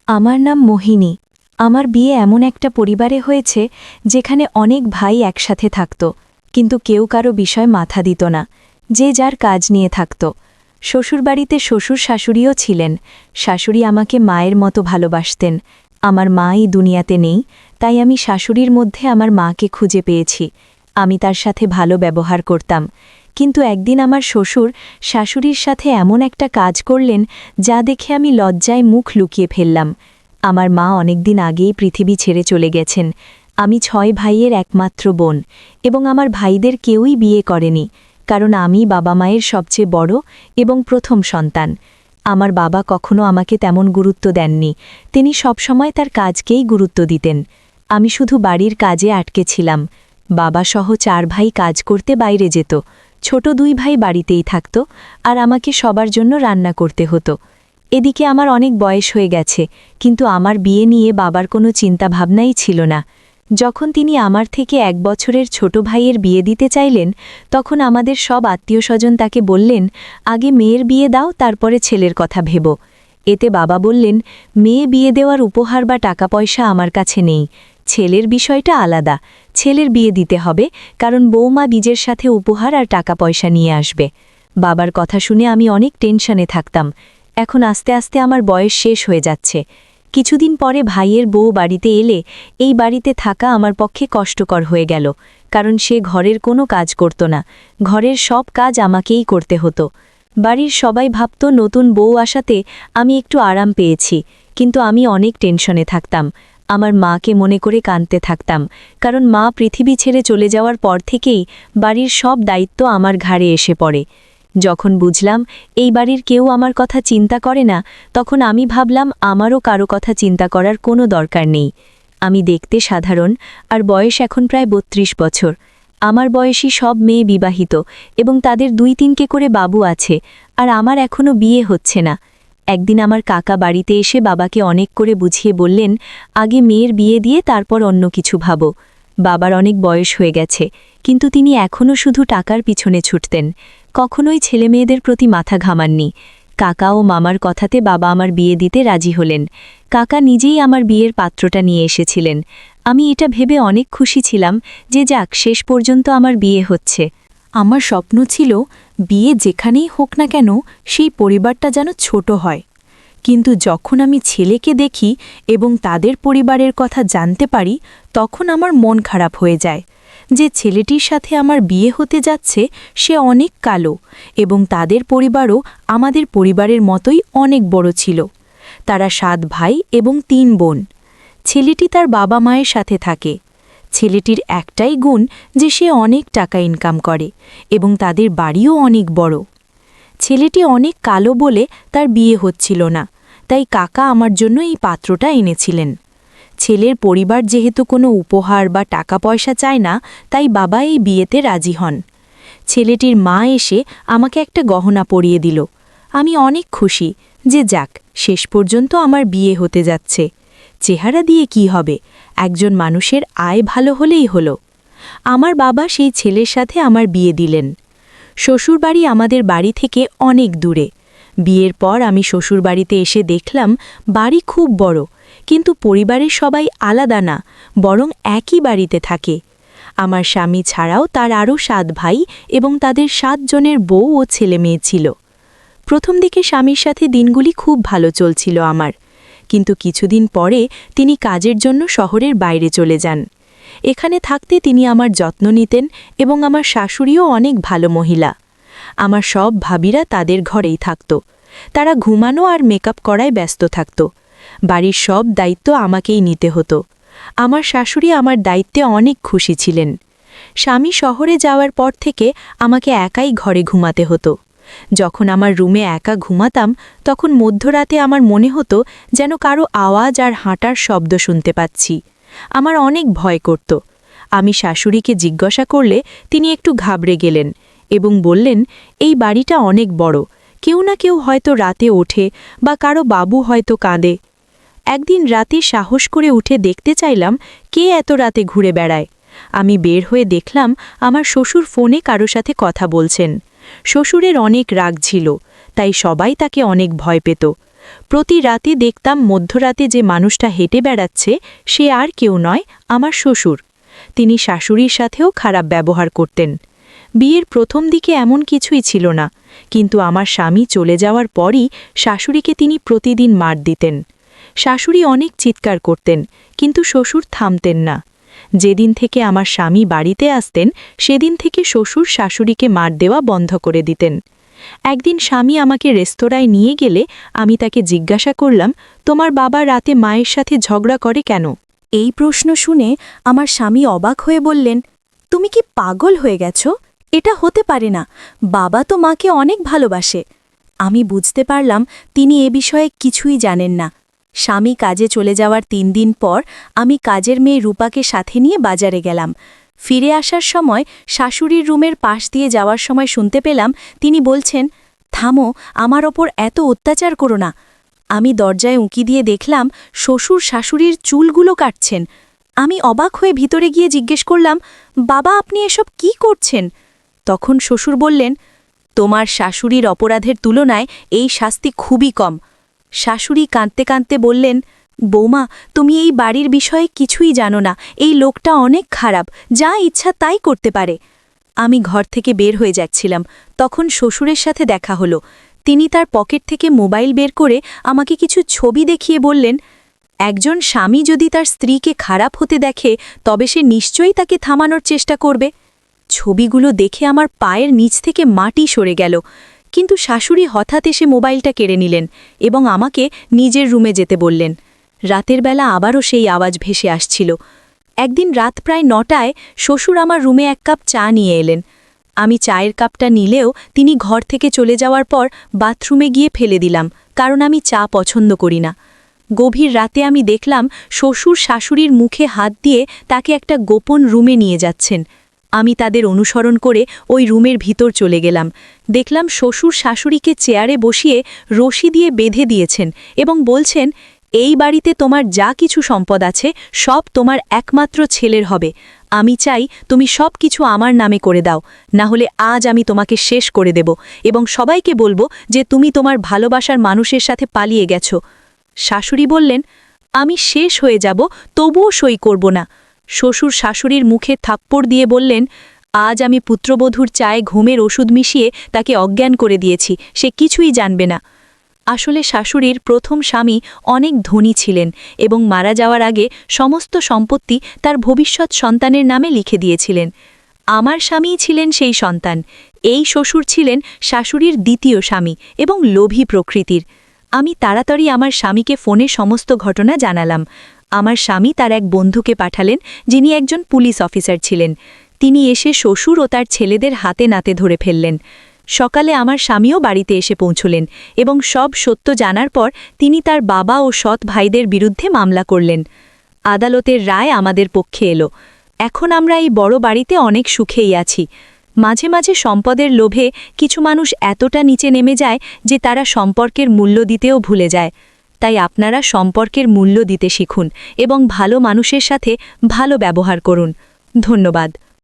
আমার নাম মোহিনী। আমার বিয়ে এমন একটা পরিবারে হয়েছে যেখানে অনেক ভাই একসাথে থাকত, কিন্তু কেউ কারো বিষয় মাথা দিত না, যে যার কাজ নিয়ে থাকত। শ্বশুরবাড়িতে শ্বশুর শাশুড়িও ছিলেন। শাশুড়ি আমাকে মায়ের মতো ভালোবাসতেন। আমার মা এই দুনিয়াতে নেই, তাই আমি শাশুড়ির মধ্যে আমার মাকে খুঁজে পেয়েছি। আমি তার সাথে ভালো ব্যবহার করতাম, কিন্তু একদিন আমার শ্বশুর শাশুড়ির সাথে এমন একটা কাজ করলেন যা দেখে আমি লজ্জায় মুখ লুকিয়ে ফেললাম। আমার মা অনেকদিন আগেই পৃথিবী ছেড়ে চলে গেছেন। আমি 6 ভাইয়ের একমাত্র বোন, এবং আমার ভাইদের কেউই বিয়ে করেনি, কারণ আমি বাবা মায়ের সবচেয়ে বড় এবং প্রথম সন্তান। আমার বাবা কখনো আমাকে তেমন গুরুত্ব দেননি, তিনি সবসময় তার কাজকেই গুরুত্ব দিতেন। আমি শুধু বাড়ির কাজে আটকে ছিলাম। বাবা সহ 4 ভাই কাজ করতে বাইরে যেত, ছোট 2 ভাই বাড়িতেই থাকত, আর আমাকে সবার জন্য রান্না করতে হতো। এদিকে আমার অনেক বয়স হয়ে গেছে, কিন্তু আমার বিয়ে নিয়ে বাবার কোনো চিন্তাভাবনাই ছিল না। যখন তিনি আমার থেকে 1 বছরের ছোট ভাইয়ের বিয়ে দিতে চাইলেন, তখন আমাদের সব আত্মীয়স্বজন তাকে বললেন, আগে মেয়ের বিয়ে দাও, তারপরে ছেলের কথা ভেবো। এতে বাবা বললেন, মেয়ে বিয়ে দেওয়ার উপহার বা টাকা পয়সা আমার কাছে নেই, ছেলের বিষয়টা আলাদা। ছেলের বিয়ে দিতে হবে, কারণ বৌমা বীজের সাথে উপহার আর টাকা পয়সা নিয়ে আসবে। বাবার কথা শুনে আমি অনেক টেনশনে থাকতাম। এখন আস্তে আস্তে আমার বয়স শেষ হয়ে যাচ্ছে। কিছুদিন পরে ভাইয়ের বউ বাড়িতে এলে এই বাড়িতে থাকা আমার পক্ষে কষ্টকর হয়ে গেল, কারণ সে ঘরের কোনো কাজ করত না। ঘরের সব কাজ আমাকেই করতে হতো। বাড়ির সবাই ভাবত নতুন বউ আসাতে আমি একটু আরাম পেয়েছি, কিন্তু আমি অনেক টেনশনে থাকতাম। আমার মাকে মনে করে কাঁদতে থাকতাম, কারণ মা পৃথিবী ছেড়ে চলে যাওয়ার পর থেকেই বাড়ির সব দায়িত্ব আমার ঘাড়ে এসে পড়ে। যখন বুঝলাম এই বাড়ির কেউ আমার কথা চিন্তা করে না, তখন আমি ভাবলাম আমারও কারো কথা চিন্তা করার কোনো দরকার নেই। আমি দেখতে সাধারণ, আর বয়স এখন প্রায় 32 বছর। আমার বয়সী সব মেয়ে বিবাহিত, এবং তাদের 2-3কে করে বাবু আছে, আর আমার এখনও বিয়ে হচ্ছে না। একদিন আমার কাকা বাড়িতে এসে বাবাকে অনেক করে বুঝিয়ে বললেন, আগে মেয়ের বিয়ে দিয়ে তারপর অন্য কিছু ভাবো। বাবার অনেক বয়স হয়ে গেছে, কিন্তু তিনি এখনও শুধু টাকার পিছনে ছুটতেন, কখনোই ছেলেমেয়েদের প্রতি মাথা ঘামাননি। কাকা ও মামার কথাতে বাবা আমার বিয়ে দিতে রাজি হলেন। কাকা নিজেই আমার বিয়ের পাত্রটা নিয়ে এসেছিলেন। আমি এটা ভেবে অনেক খুশি ছিলাম যে যাক, শেষ পর্যন্ত আমার বিয়ে হচ্ছে। আমার স্বপ্ন ছিল বিয়ে যেখানেই হোক না কেন সেই পরিবারটা যেন ছোট হয়। কিন্তু যখন আমি ছেলেকে দেখি এবং তাদের পরিবারের কথা জানতে পারি, তখন আমার মন খারাপ হয়ে যায়। যে ছেলেটির সাথে আমার বিয়ে হতে যাচ্ছে সে অনেক কালো, এবং তাদের পরিবারও আমাদের পরিবারের মতোই অনেক বড় ছিল। তারা 7 ভাই এবং 3 বোন। ছেলেটি তার বাবা মায়ের সাথে থাকে। ছেলেটির একটাই গুণ যে সে অনেক টাকা ইনকাম করে, এবং তাদের বাড়িও অনেক বড়। ছেলেটি অনেক কালো বলে তার বিয়ে হচ্ছিল না, তাই কাকা আমার জন্য এই পাত্রটা এনেছিলেন। ছেলের পরিবার যেহেতু কোনো উপহার বা টাকা পয়সা চায় না, তাই বাবা এই বিয়েতে রাজি হন। ছেলেটির মা এসে আমাকে একটা গহনা পরিয়ে দিল। আমি অনেক খুশি যে যাক, শেষ পর্যন্ত আমার বিয়ে হতে যাচ্ছে। চেহারা দিয়ে কি হবে, একজন মানুষের আয় ভালো হলেই হলো। আমার বাবা সেই ছেলের সাথে আমার বিয়ে দিলেন। শ্বশুরবাড়ি আমাদের বাড়ি থেকে অনেক দূরে। বিয়ের পর আমি শ্বশুরবাড়িতে এসে দেখলাম বাড়ি খুব বড়, কিন্তু পরিবারের সবাই আলাদা না, বরং একই বাড়িতে থাকে। আমার স্বামী ছাড়াও তার আরও 7 ভাই এবং তাদের 7 জনের বউ ও ছেলে মেয়ে ছিল। প্রথম দিকে স্বামীর সাথে দিনগুলি খুব ভালো চলছিল আমার, কিন্তু কিছুদিন পরে তিনি কাজের জন্য শহরের বাইরে চলে যান। এখানে থাকতে তিনি আমার যত্ন নিতেন, এবং আমার শাশুড়িও অনেক ভালো মহিলা। আমার সব ভাবিরা তাদের ঘরেই থাকত। তারা ঘুমানো আর মেকআপ করায় ব্যস্ত থাকত। বাড়ির সব দায়িত্ব আমাকেই নিতে হতো। আমার শাশুড়ি আমার দায়িত্বে অনেক খুশি ছিলেন। স্বামী শহরে যাওয়ার পর থেকে আমাকে একাই ঘরে ঘুমাতে হতো। যখন আমার রুমে একা ঘুমাতাম, তখন মধ্যরাতে আমার মনে হতো যেন কারো আওয়াজ আর হাঁটার শব্দ শুনতে পাচ্ছি। আমার অনেক ভয় করত। আমি শাশুড়িকে জিজ্ঞাসা করলে তিনি একটু ঘাবড়ে গেলেন এবং বললেন, এই বাড়িটা অনেক বড়, কেউ না কেউ হয়তো রাতে ওঠে, বা কারো বাবু হয়তো কাঁদে। একদিন রাতে সাহস করে উঠে দেখতে চাইলাম কে এত রাতে ঘুরে বেড়ায়। আমি বের হয়ে দেখলাম আমার শ্বশুর ফোনে কারো সাথে কথা বলছেন। শ্বশুরের অনেক রাগ ছিল, তাই সবাই তাকে অনেক ভয় পেত। প্রতি রাতে দেখতাম মধ্যরাতে যে মানুষটা হেঁটে বেড়াচ্ছে সে আর কেউ নয়, আমার শ্বশুর। তিনি শাশুড়ির সাথেও খারাপ ব্যবহার করতেন। বিয়ের প্রথম দিকে এমন কিছুই ছিল না, কিন্তু আমার স্বামী চলে যাওয়ার পরই শাশুড়িকে তিনি প্রতিদিন মার দিতেন। শাশুড়ি অনেক চিৎকার করতেন, কিন্তু শ্বশুর থামতেন না। যেদিন থেকে আমার স্বামী বাড়িতে আসতেন সেদিন থেকে শ্বশুর শাশুড়িকে মার দেওয়া বন্ধ করে দিতেন। একদিন স্বামী আমাকে রেস্তোরাঁয় নিয়ে গেলে আমি তাকে জিজ্ঞাসা করলাম, তোমার বাবা রাতে মায়ের সাথে ঝগড়া করে কেন? এই প্রশ্ন শুনে আমার স্বামী অবাক হয়ে বললেন, তুমি কি পাগল হয়ে গেছো? এটা হতে পারে না, বাবা তো মাকে অনেক ভালোবাসে। আমি বুঝতে পারলাম তিনি এ বিষয়ে কিছুই জানেন না। স্বামী কাজে চলে যাওয়ার 3 দিন পর আমি কাজের মেয়ে রূপাকে সাথে নিয়ে বাজারে গেলাম। ফিরে আসার সময় শাশুড়ির রুমের পাশ দিয়ে যাওয়ার সময় শুনতে পেলাম তিনি বলছেন, থামো, আমার ওপর এত অত্যাচার করো না। আমি দরজায় উঁকি দিয়ে দেখলাম শ্বশুর শাশুড়ির চুলগুলো কাটছেন। আমি অবাক হয়ে ভিতরে গিয়ে জিজ্ঞেস করলাম, বাবা আপনি এসব কি করছেন? তখন শ্বশুর বললেন, তোমার শাশুড়ির অপরাধের তুলনায় এই শাস্তি খুবই কম। শাশুড়ি কাঁদতে কাঁদতে বললেন, বৌমা তুমি এই বাড়ির বিষয়ে কিছুই জানো না, এই লোকটা অনেক খারাপ, যা ইচ্ছা তাই করতে পারে। আমি ঘর থেকে বের হয়ে যাচ্ছিলাম, তখন শ্বশুরের সাথে দেখা হলো। তিনি তার পকেট থেকে মোবাইল বের করে আমাকে কিছু ছবি দেখিয়ে বললেন, একজন স্বামী যদি তার স্ত্রীকে খারাপ হতে দেখে তবে সে নিশ্চয়ই তাকে থামানোর চেষ্টা করবে। ছবিগুলো দেখে আমার পায়ের নিচ থেকে মাটি সরে গেল, কিন্তু শাশুড়ি হঠাৎ এসে মোবাইলটা কেড়ে নিলেন এবং আমাকে নিজের রুমে যেতে বললেন। রাতের বেলা আবারও সেই আওয়াজ ভেসে আসছিল। একদিন রাত প্রায় 9টায় শ্বশুর আমার রুমে 1 কাপ চা নিয়ে এলেন। আমি চায়ের কাপটা নিলেও তিনি ঘর থেকে চলে যাওয়ার পর বাথরুমে গিয়ে ফেলে দিলাম, কারণ আমি চা পছন্দ করি না। গভীর রাতে আমি দেখলাম শ্বশুর শাশুড়ির মুখে হাত দিয়ে তাকে একটা গোপন রুমে নিয়ে যাচ্ছেন। আমি তাদের অনুসরণ করে ওই রুমের ভিতর চলে গেলাম। দেখলাম শ্বশুর শাশুড়িকে চেয়ারে বসিয়ে রশি দিয়ে বেঁধে দিয়েছেন এবং বলছেন, এই বাড়িতে তোমার যা কিছু সম্পদ আছে সব তোমার একমাত্র ছেলের হবে। আমি চাই তুমি সব কিছু আমার নামে করে দাও, না হলে আজ আমি তোমাকে শেষ করে দেব এবং সবাইকে বলবো যে তুমি তোমার ভালোবাসার মানুষের সাথে পালিয়ে গেছ। শাশুড়ি বললেন, আমি শেষ হয়ে যাব, তবুও সই করব না। শ্বশুর শাশুড়ির মুখে থাপ্পড় দিয়ে বললেন, আজ আমি পুত্রবধূর চায়ে ঘুমের ওষুধ মিশিয়ে তাকে অজ্ঞান করে দিয়েছি, সে কিছুই জানবে না। আসলে শাশুড়ির প্রথম স্বামী অনেক ধনী ছিলেন এবং মারা যাওয়ার আগে সমস্ত সম্পত্তি তার ভবিষ্যৎ সন্তানের নামে লিখে দিয়েছিলেন। আমার স্বামীই ছিলেন সেই সন্তান। এই শ্বশুর ছিলেন শাশুড়ির দ্বিতীয় স্বামী এবং লোভী প্রকৃতির। আমি তাড়াতাড়ি আমার স্বামীকে ফোনে সমস্ত ঘটনা জানালাম। আমার স্বামী তার এক বন্ধুকে পাঠালেন, যিনি একজন পুলিশ অফিসার ছিলেন। তিনি এসে শ্বশুর ও তার ছেলেদের হাতে নাতে ধরে ফেললেন। সকালে আমার স্বামীও বাড়িতে এসে পৌঁছলেন এবং সব সত্য জানার পর তিনি তার বাবা ও সৎ ভাইদের বিরুদ্ধে মামলা করলেন। আদালতের রায় আমাদের পক্ষে এলো। এখন আমরা এই বড় বাড়িতে অনেক সুখেই আছি। মাঝে মাঝে সম্পদের লোভে কিছু মানুষ এতটা নিচে নেমে যায় যে তারা সম্পর্কের মূল্য দিতেও ভুলে যায়। তাই আপনারা সম্পর্কের মূল্য দিতে শিখুন এবং ভালো মানুষের সাথে ভালো ব্যবহার করুন। ধন্যবাদ।